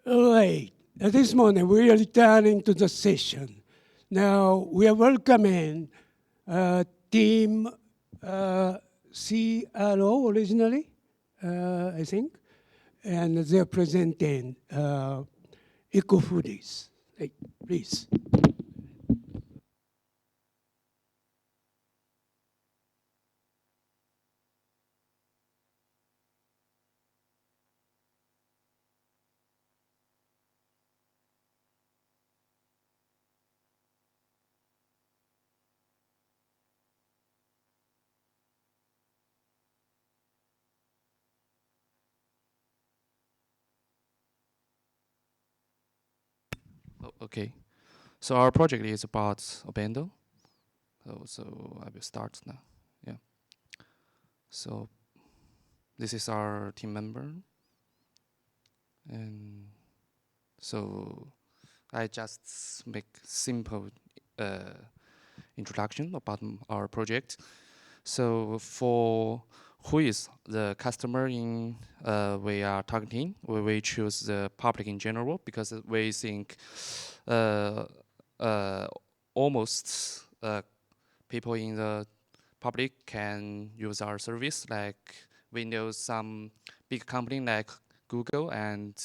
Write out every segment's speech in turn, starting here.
All right. At this moment, we are returning to the session. Now, we are welcoming team CRO originally, I think, and they're presenting eco-foodies. Hey, please. Okay. So our project is about Obendo. So I will start now. Yeah. So this is our team member. And so I just make simple introduction about our project. So for who is the customer in we are targeting, we choose the public in general because we think uh, uh, almost people in the public can use our service. Like we know some big company like Google and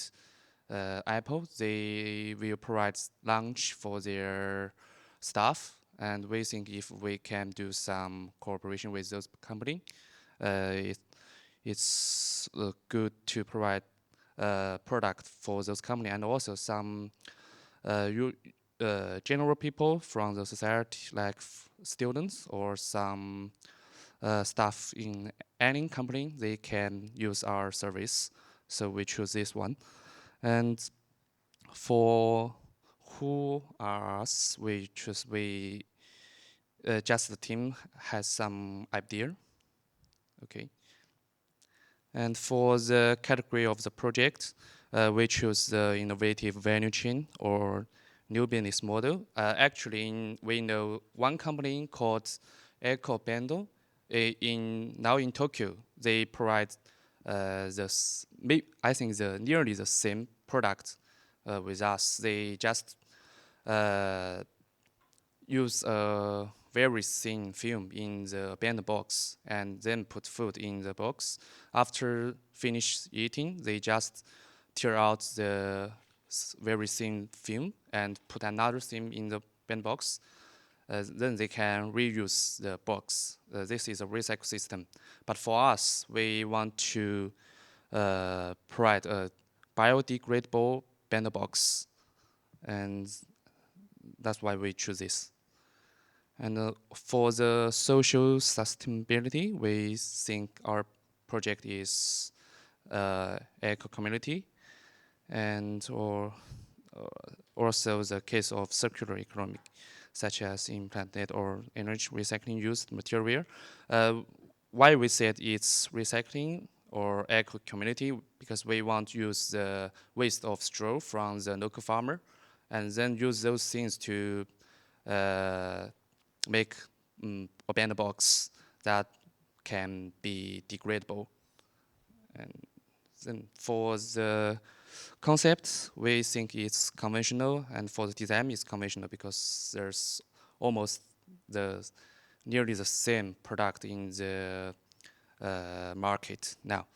Apple, they will provide lunch for their staff, and we think if we can do some cooperation with those company, it, it's good to provide product for those company, and also some general people from the society, like students or some staff in any company, they can use our service. So we choose this one. And for who are us, we choose just the team has some idea. Okay. And for the category of the project, we choose the innovative value chain or new business model. Actually, we know one company called Eco Bundle. Now in Tokyo, they provide I think nearly the same product with us. They just use a very thin film in the band box and then put food in the box. After finish eating, they just tear out the very thin film and put another film in the band box. Then they can reuse the box. This is a recycle system. But for us, we want to provide a biodegradable band box, and that's why we choose this. And for the social sustainability, we think our project is eco community, and or also the case of circular economy, such as implanted or energy recycling used material. Why we said it's recycling or eco community, because we want to use the waste of straw from the local farmer and then use those things to make a band box that can be degradable. And then for the concept, we think it's conventional, and for the design, it's conventional because there's almost nearly the same product in the market now.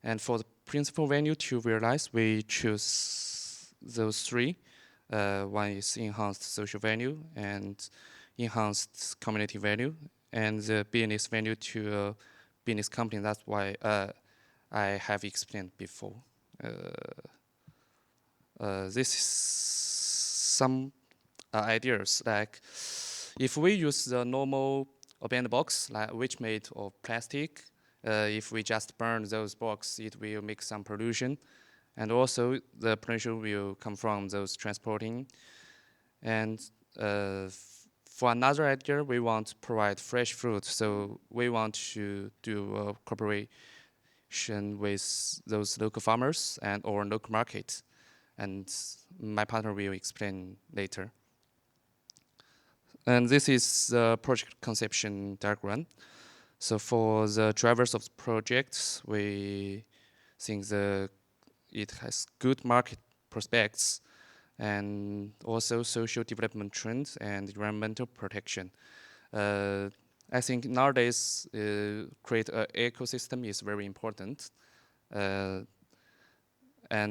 And for the principal value to realize, we choose those three. One is enhanced social value and enhanced community value, and the business value to a business company. That's why I have explained before. This is some ideas, like if we use the normal band box, like which made of plastic, if we just burn those boxes, it will make some pollution, and also the pollution will come from those transporting. And for another idea, we want to provide fresh fruit, so we want to do a cooperation with those local farmers and or local market, and my partner will explain later. And this is the project conception diagram. So for the drivers of the project, we think it has good market prospects and also social development trends and environmental protection. I think nowadays create an ecosystem is very important, and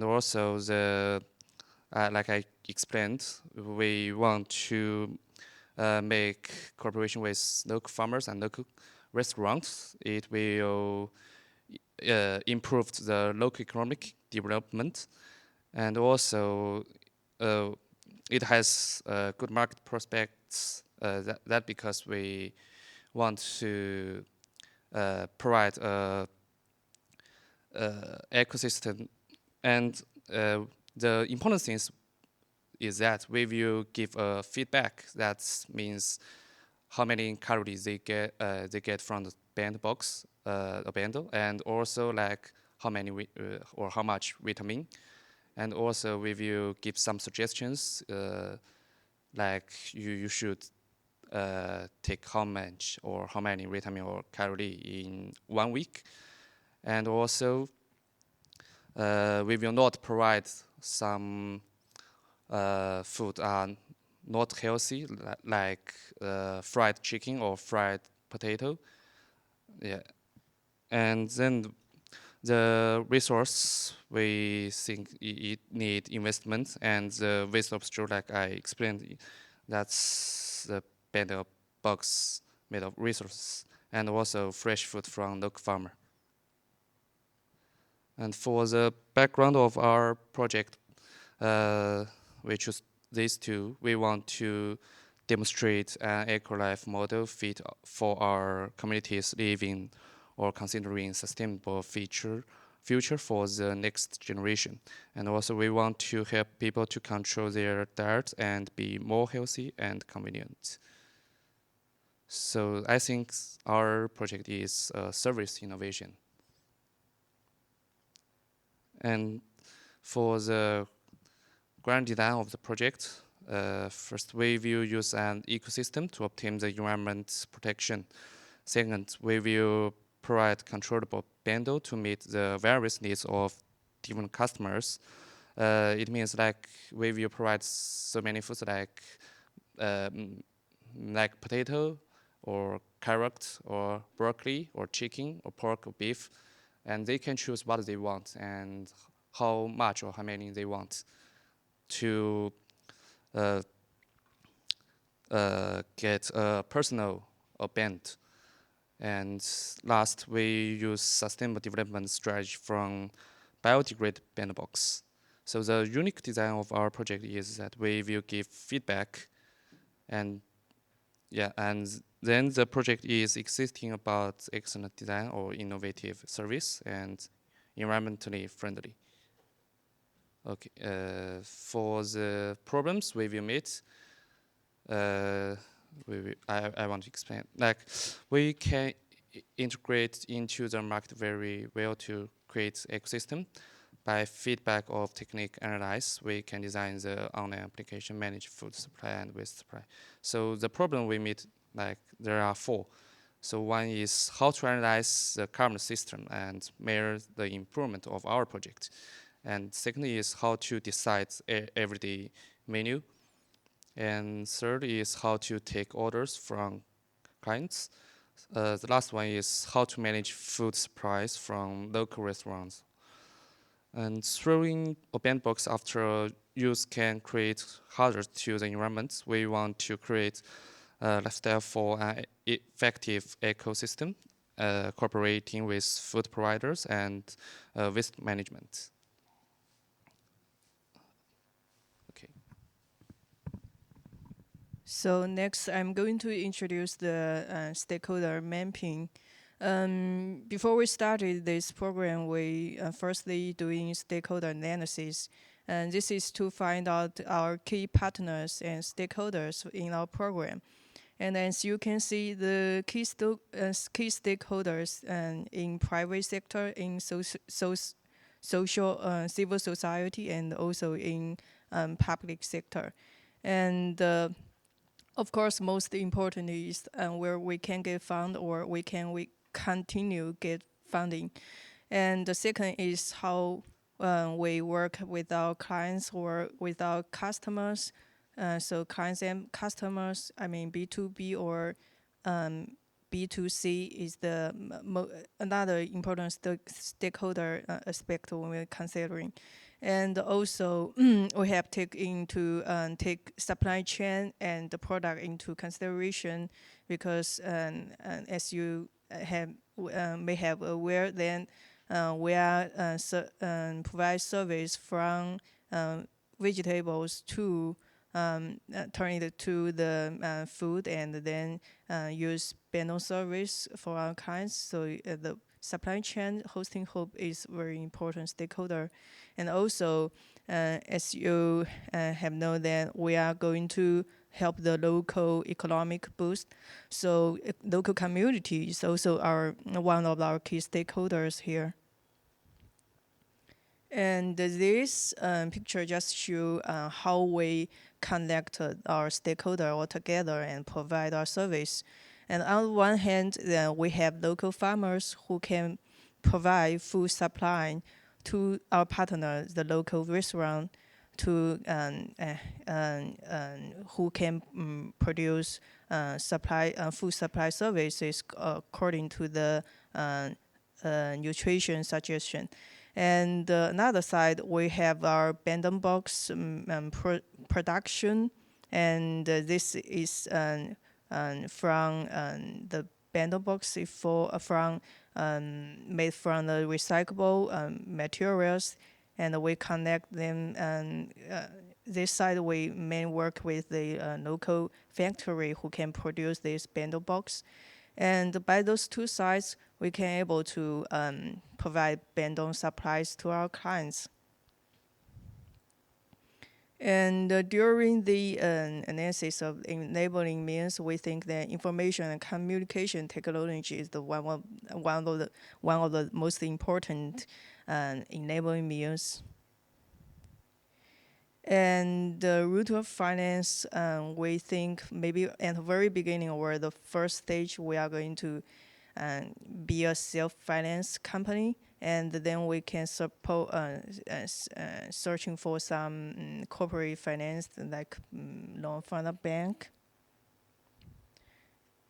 also like I explained, we want to make cooperation with local farmers and local restaurants. It will improve the local economic development, and also it has good market prospects. That because we want to provide a ecosystem, and the important thing is that we will give a feedback. That means how many calories they get from the band box, a bundle, and also like how many or how much vitamin, and also we will give some suggestions, like you should take how much or how many vitamin or calorie in 1 week, and also we will not provide some food are not healthy, like fried chicken or fried potato. Yeah, and then the resource we think it need investment, and the waste of straw, like I explained, that's the better box made of resources, and also fresh food from local farmer. And for the background of our project, we choose these two. We want to demonstrate an eco-life model fit for our communities living or considering sustainable future for the next generation. And also we want to help people to control their diet and be more healthy and convenient. So I think our project is a service innovation. And for the grand design of the project, first we will use an ecosystem to obtain the environment protection. Second, we will provide controllable bundle to meet the various needs of different customers. It means like we will provide so many foods like potato or carrot or broccoli or chicken or pork or beef, and they can choose what they want and how much or how many they want to get a personal band. And last, we use sustainable development strategy from biodegradable band box. So the unique design of our project is that we will give feedback, and then the project is existing about excellent design or innovative service and environmentally friendly. Okay, for the problems we will meet, I want to explain. Like, we can integrate into the market very well to create ecosystem. By feedback of technique analyze, we can design the online application, manage food supply and waste supply. So the problem we meet, like, there are 4. So one is how to analyze the current system and measure the improvement of our project. And secondly is how to decide everyday menu. And third is how to take orders from clients. The last one is how to manage food supplies from local restaurants. And throwing a band box after use can create hazards to the environment. We want to create a lifestyle for an effective ecosystem, cooperating with food providers and waste management. Okay. So next, I'm going to introduce the stakeholder mapping. Before we started this program, we firstly doing stakeholder analysis, and this is to find out our key partners and stakeholders in our program. And as you can see, the key stakeholders in private sector, in social civil society, and also in public sector. And of course, most important is where we can get fund or we continue get funding. And the second is how we work with our clients or with our customers. So clients and customers, I mean B2B or B2C is the another important stakeholder aspect when we're considering. And also we have take supply chain and the product into consideration because as you may have aware, then we are provide service from vegetables to turn it to the food and then use bundle service for our clients. So the supply chain hosting hub is very important stakeholder. And also, as you have known that we are going to help the local economic boost. So local community is also one of our key stakeholders here. And this picture just show how we connect our stakeholder all together and provide our service. And on one hand, we have local farmers who can provide food supply to our partners, the local restaurant, to who can produce food supply services according to the nutrition suggestion. And another side, we have our bundle box production, and this is from the bundle box from made from the recyclable materials, and we connect them. And this side, we mainly work with the local factory who can produce this bundle box. And by those two sides, we can able to provide bundle supplies to our clients. And during the analysis of enabling means, we think that information and communication technology is the one of the most important enabling means. And the route of finance, we think maybe at the very beginning or the first stage, we are going to be a self-finance company, and then we can support searching for some corporate finance like loan from the bank.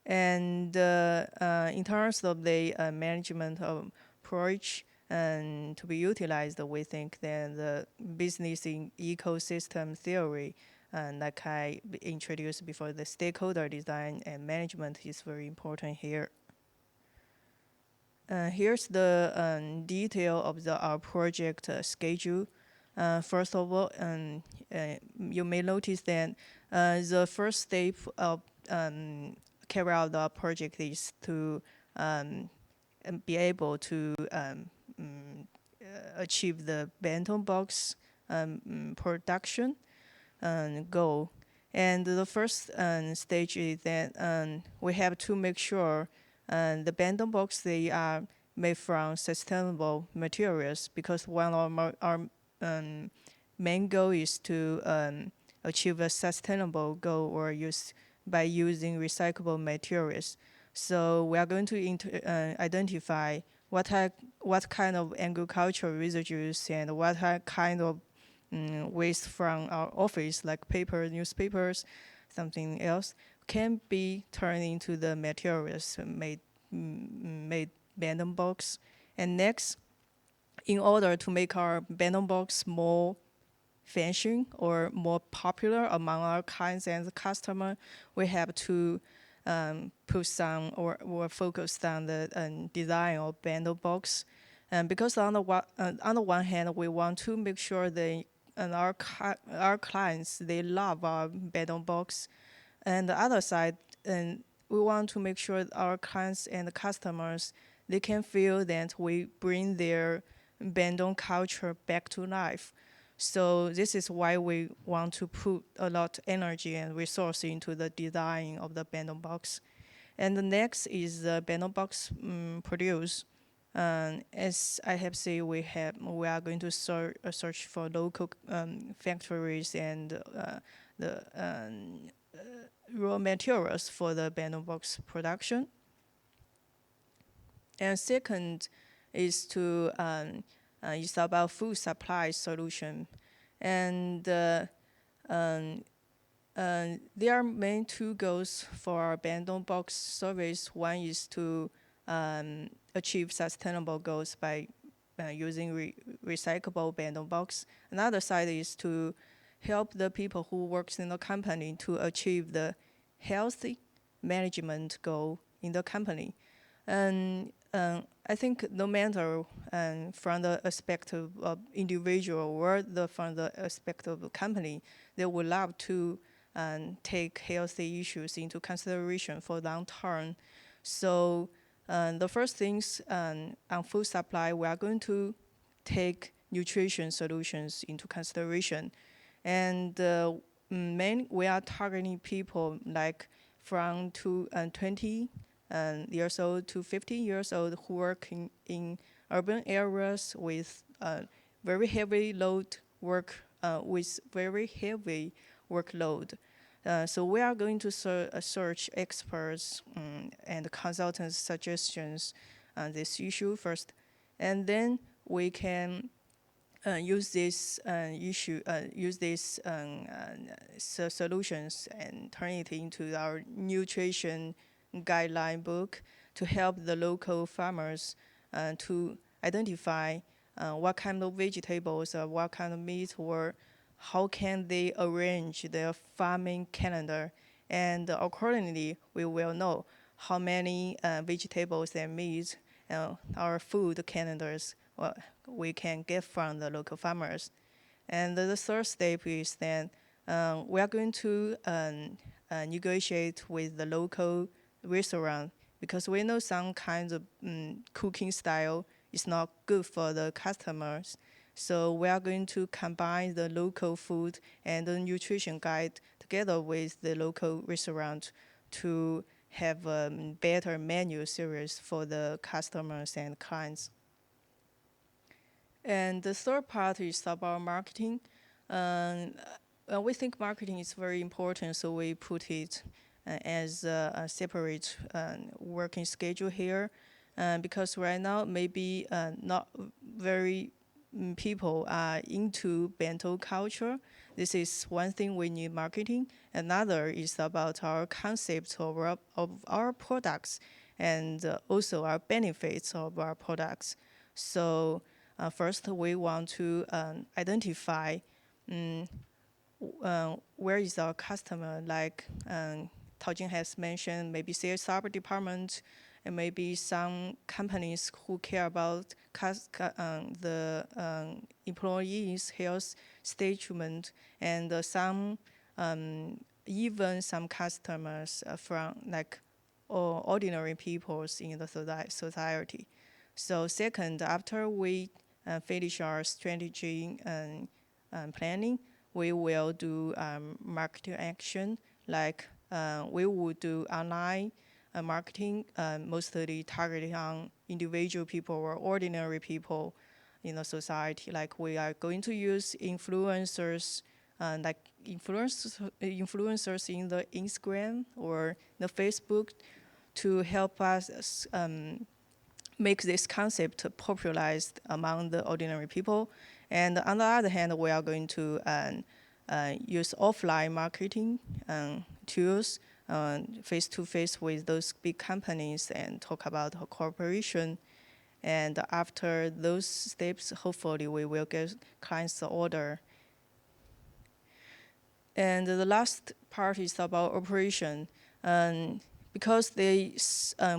And in terms of the management approach, and to be utilized, we think that the business in ecosystem theory, like I introduced before, the stakeholder design and management is very important here. Here's the detail of our project schedule. First of all, you may notice that the first step of carry out the project is to be able to achieve the bento box production goal. And the first stage is that we have to make sure the bento box, they are made from sustainable materials, because one of our main goal is to achieve a sustainable goal or by using recyclable materials. So we are going to identify what kind of agricultural residues and what kind of waste from our office, like paper, newspapers, something else, can be turned into the materials made bento box. And next, in order to make our bento box more fashion or more popular among our clients and customer, we have to put some or focus on the design of bento box. And because on the one hand, we want to make sure our clients, they love our bento box. And the other side, and we want to make sure our clients and customers, they can feel that we bring their bento culture back to life. So this is why we want to put a lot of energy and resource into the design of the bento box. And the next is the bento box produce. As I have said, we are going to search for local factories and the raw materials for the bento box production. And second is to it's about food supply solution, and there are main two goals for our abandoned box service. One is to achieve sustainable goals by using recyclable abandoned box. Another side is to help the people who works in the company to achieve the healthy management goal in the company. And I think no matter from the aspect of individual or from the aspect of the company, they would love to take healthy issues into consideration for long term. So the first things on food supply, we are going to take nutrition solutions into consideration. And we are targeting people like from 20 years old to 50 years old who work in urban areas with very heavy load work, with very heavy workload. So we are going to search experts and consultants' suggestions on this issue first, and then we can use this solutions and turn it into our nutrition guideline book to help the local farmers to identify what kind of vegetables or what kind of meat, or how can they arrange their farming calendar. And accordingly, we will know how many vegetables and meat our food calendars we can get from the local farmers. And the third step is then we are going to negotiate with the local restaurant, because we know some kinds of cooking style is not good for the customers. So we are going to combine the local food and the nutrition guide together with the local restaurant to have a better menu series for the customers and clients. And the third part is about marketing. We think marketing is very important, so we put it as a separate working schedule here. Because right now, maybe not very people are into bento culture. This is one thing we need marketing. Another is about our concepts of our products, and also our benefits of our products. So first, we want to identify where is our customer. Like Taojing has mentioned, maybe sales department, and maybe some companies who care about the employees' health statement, and even some customers from like ordinary peoples in the society. So second, after we finish our strategy and planning, we will do marketing action. Like we will do online marketing, mostly targeting on individual people or ordinary people in the society. Like we are going to use influencers, like influencers in the Instagram or the Facebook, to help us make this concept popularized among the ordinary people. And on the other hand, we are going to use offline marketing tools face-to-face with those big companies and talk about cooperation. And after those steps, hopefully we will get clients' order. And the last part is about operation. Because the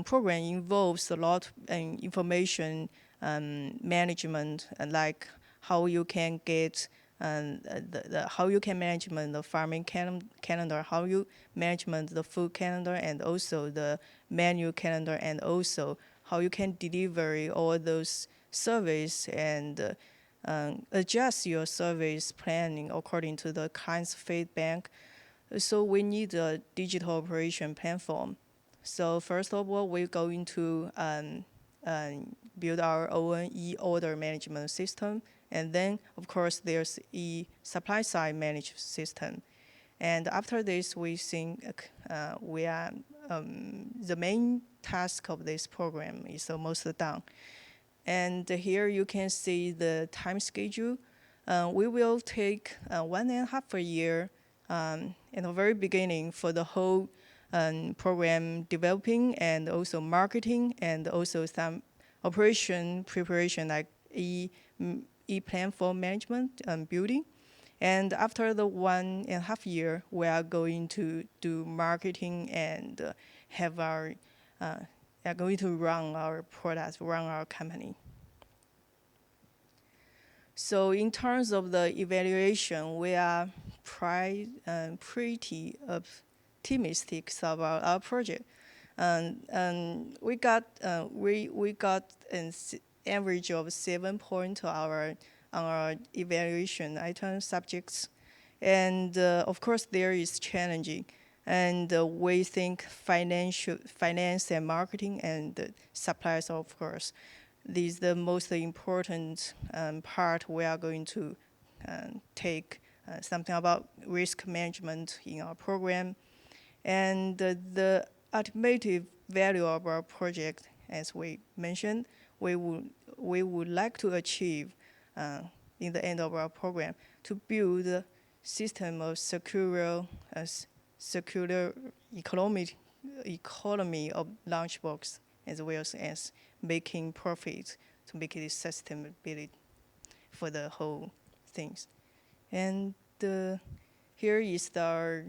program involves a lot of information management, like how you can get how you can manage the farming calendar, how you manage the food calendar, and also the menu calendar, and also how you can deliver all those surveys and adjust your service planning according to the client's feedback. So we need a digital operation platform. So first of all, we're going to build our own e-order management system. And then, of course, there's supply side management system. And after this, we think we are the main task of this program is almost done. And here you can see the time schedule. We will take 1.5 year in the very beginning for the whole program developing and also marketing and also some operation preparation like e-plan for management and building. And after the 1.5 year, we are going to do marketing and have our are going to run our products, run our company. So in terms of the evaluation, we are pretty optimistic about our project. And we got an average of 7 points on our evaluation item subjects. And of course, there is challenging. And we think finance and marketing and suppliers, of course, this is the most important part. We are going to take something about risk management in our program. And the ultimate value of our project, as we mentioned, we would like to achieve in the end of our program to build a system of circular economy of lunchbox, as well as making profit to make it sustainability for the whole things. And here is our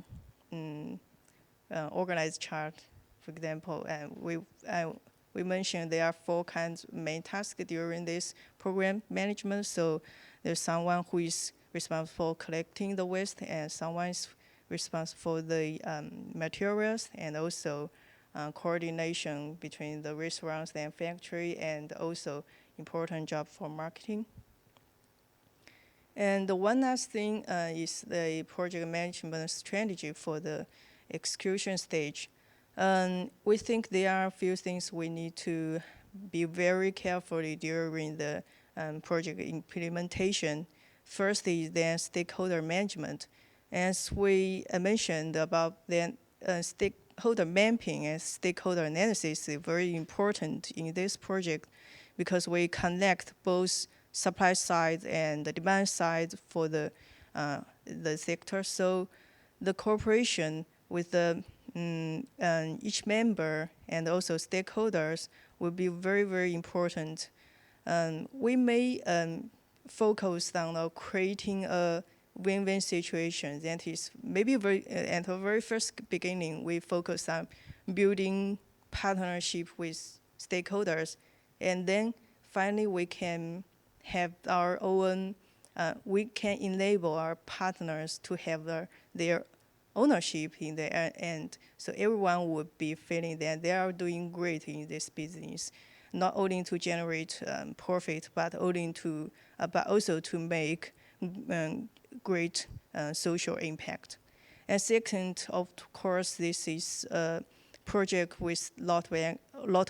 organized chart. For example, we mentioned there are 4 kinds of main tasks during this program management. So there's someone who is responsible for collecting the waste, and someone is responsible for the materials, and also coordination between the restaurants and factory, and also important job for marketing. And the one last thing is the project management strategy for the execution stage. We think there are a few things we need to be very carefully during the project implementation. First is then stakeholder management. As we mentioned about the stakeholder mapping and stakeholder analysis is very important in this project, because we connect both supply side and the demand side for the sector. So the cooperation with the each member and also stakeholders will be very, very important. We may focus on creating a win-win situation. That is maybe at the very first beginning, we focus on building partnership with stakeholders, and then finally we can have our own, we can enable our partners to have their ownership in the end. So everyone would be feeling that they are doing great in this business, not only to generate profit, but also to make great social impact. And second, of course, this is a project with lot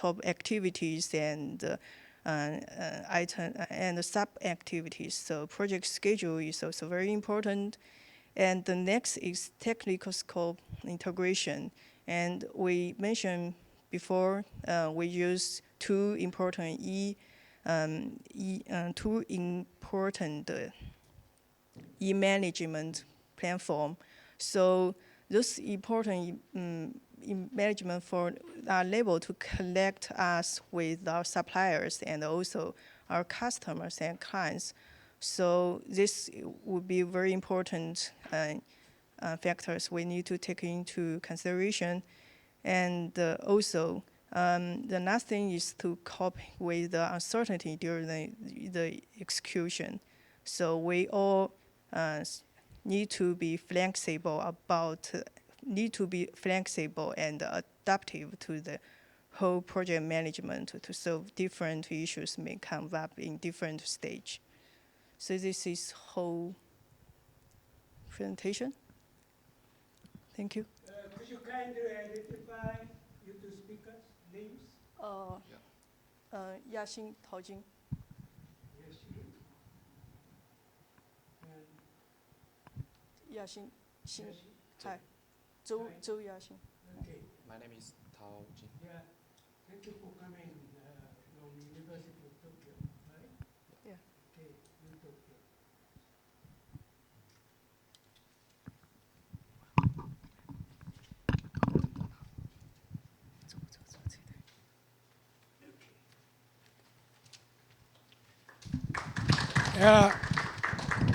of activities and item and sub-activities. So project schedule is also very important. And the next is technical scope integration. And we mentioned before, we use two important e-management platform. So those important management for are able to connect us with our suppliers and also our customers and clients. So this would be very important factors we need to take into consideration. And also, the last thing is to cope with the uncertainty during the execution. So we all need to be flexible and adaptive to the whole project management to solve different issues may come up in different stage. So this is whole presentation. Thank you. Could you kindly identify you two speakers' names? Yaxin, Taojing. Yes, you. And Yaxin, Xin. Yaxin. Hi. Zhou Yaxin. Okay. My name is Tao Jin. Yeah. Thank you for coming from University of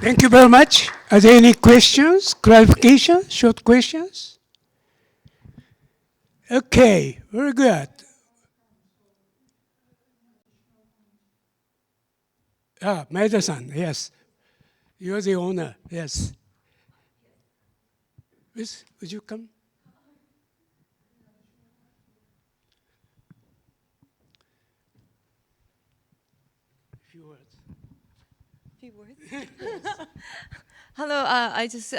Thank you very much. Are there any questions, clarifications, short questions? Okay, very good. Maeda-san, yes. You're the owner, yes. Miss, would you come? A few words. Few words. Hello, I just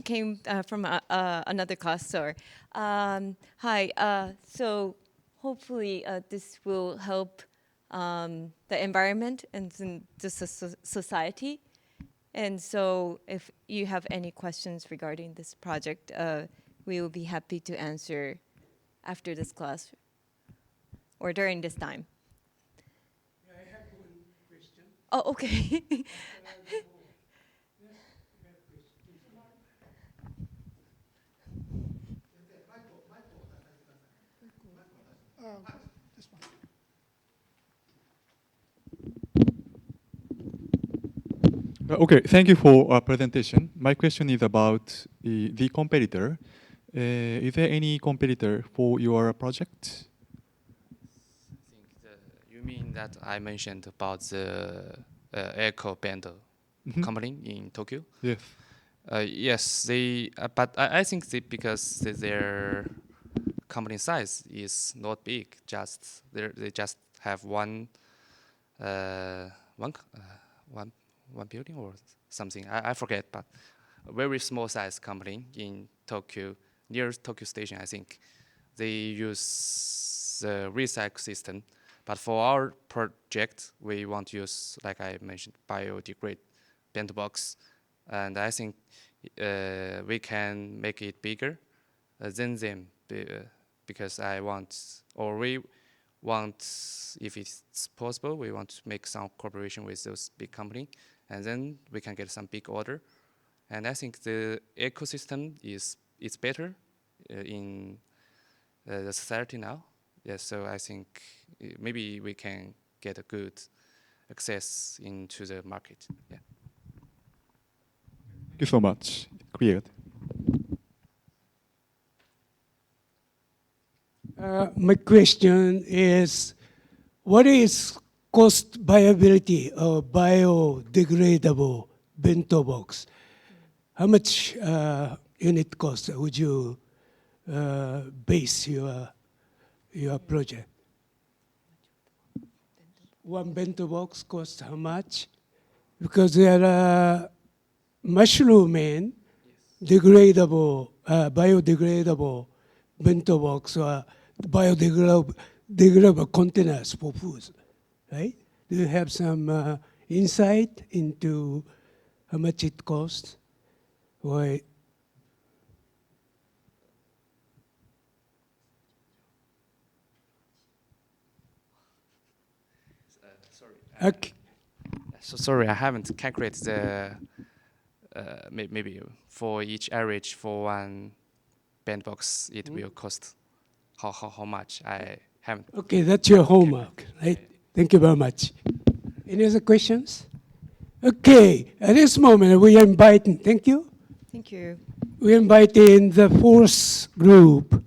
came from another class, sorry. Hi, so hopefully this will help the environment and the society. And so if you have any questions regarding this project, we will be happy to answer after this class or during this time. I have one question. Oh, okay. Okay, thank you for presentation. My question is about the competitor. Is there any competitor for your project? I think you mean that I mentioned about the eco band Mhm. company in Tokyo. Yes. Yes, they. But I think because their company size is not big. They just have one building or something. I forget, but a very small size company in Tokyo, near Tokyo Station. I think they use the recycle system. But for our project, we want to use, like I mentioned, biodegrade bento box, and I think we can make it bigger than them because I want, or we want, if it's possible, we want to make some cooperation with those big company, and then we can get some big order. And I think the ecosystem is better in the society now. Yes, so I think maybe we can get a good access into the market. Yeah. Thank you so much. Clear. My question is, what is cost viability of biodegradable bento box? How much unit cost would you base your project? One bento box costs how much? Because there are mushroom degradable, biodegradable bento box or biodegradable containers for food, right? Do you have some insight into how much it costs? Or Sorry. okay. So sorry, I haven't calculated the maybe for each average for one band box it will cost how much I haven't. Okay, that's your homework, right? Thank you very much. Any other questions? Okay, at this moment we are inviting, thank you. Thank you. We are inviting the fourth group